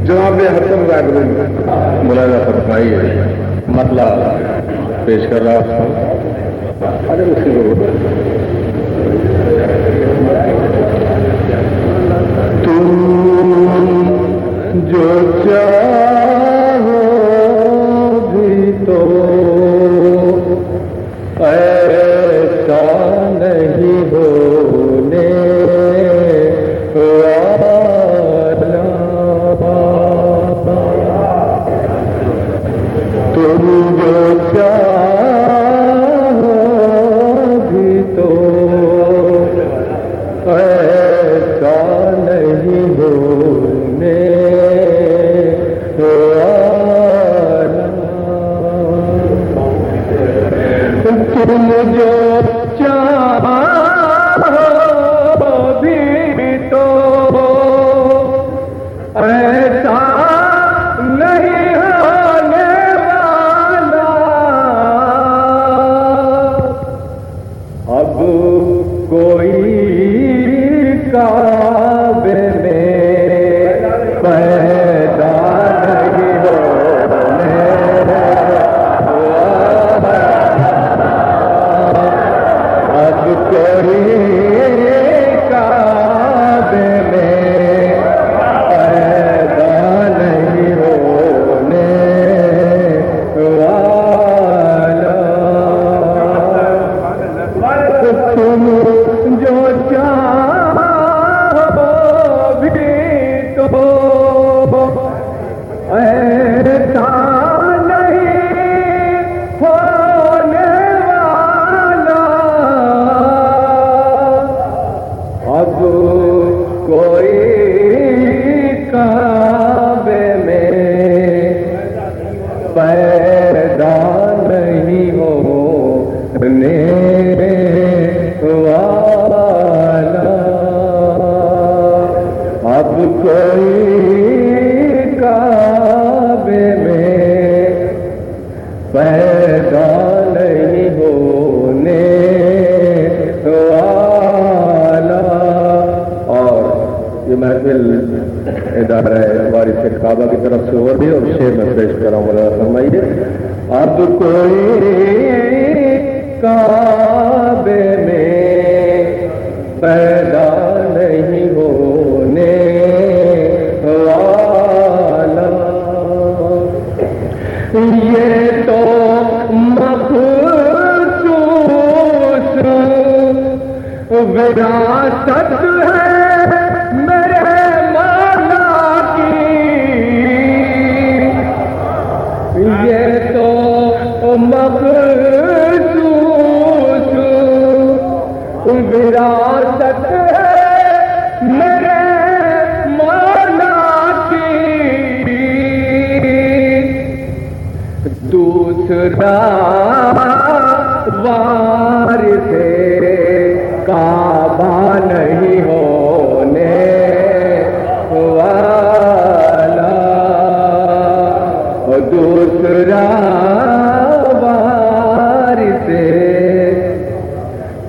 جناب حسن غائب مولانا فرمائیے مسئلہ پیش کر رہا ہوں. تم جو چاہو بھی تو ایسا نہیں ہونے والا. تم جو چاہو بھی تو ایسا نہیں ہونے والا. تم جو چاہو بھی تو ایسا نہیں ہونے والا. اب کوئی کعبے میں پیدا نہیں ہونے والا. اب کوئی کعبے میں پیدا نہیں ہونے والا. تم جو چاہو بھی تو ایسا نہیں ہونے والا. اب کوئی کعبے میں پیدا نہیں ہونے والا. اب کوئی کعبے میں پیدا نہیں ہونے والا. اور یہ محفل ادارہ وارث کعبہ کی طرف سے ہو رہی ہے اور شعر میں پیش کر رہا ہوں. مولانا فرمائیے اب کوئی کعبے میں پیدا نہیں ہونے والا. یہ تو مخصوص وراثت ہے میرے مولا کی. یہ تو مخصوص وراثت ہے میرے مولا کی. دوسرا وارث کعبہ نہیں ہونے والا. دوسرا وارث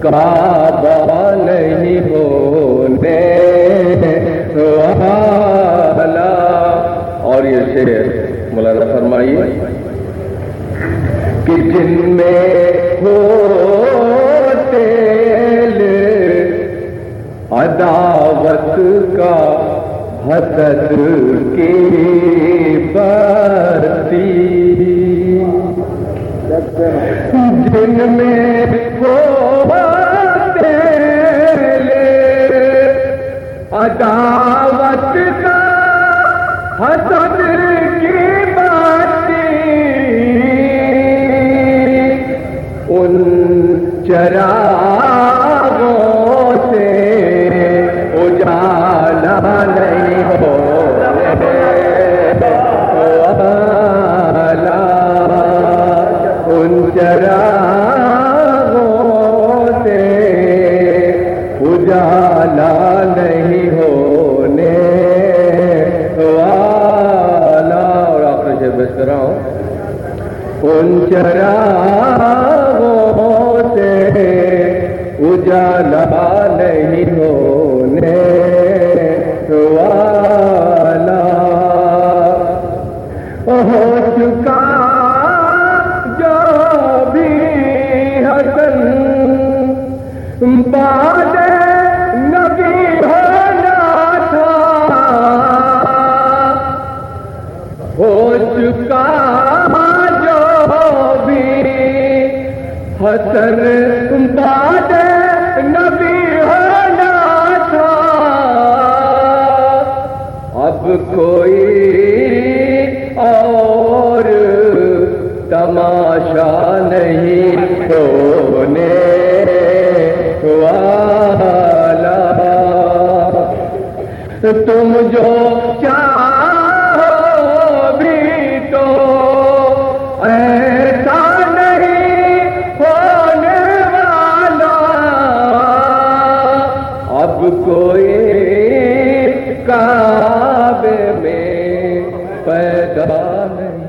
کعبہ نہیں ہونے والا. اور یہ شعر مولانا فرمائیے کہ جن میں ہو تیل عداوت کا حسد کی برتی. جن میں ہو تیل عداوت کا حسد کی برتی. ان چراغوں سے اجالا نہیں ہونے والا. ان چراغوں سے اجالا نہیں ہونے والا. اور آخر سے بس کر رہا ہوں. ان چراغوں سے اجالا نہیں ہونے والا. حسن بعد نبی ہونا تھا، اب کوئی اور تماشا نہیں ہونے والا، تم جو چاہو بھی تو ایسا نہیں ہونے والا، اب کوئی کعبے میں پیدا نہیں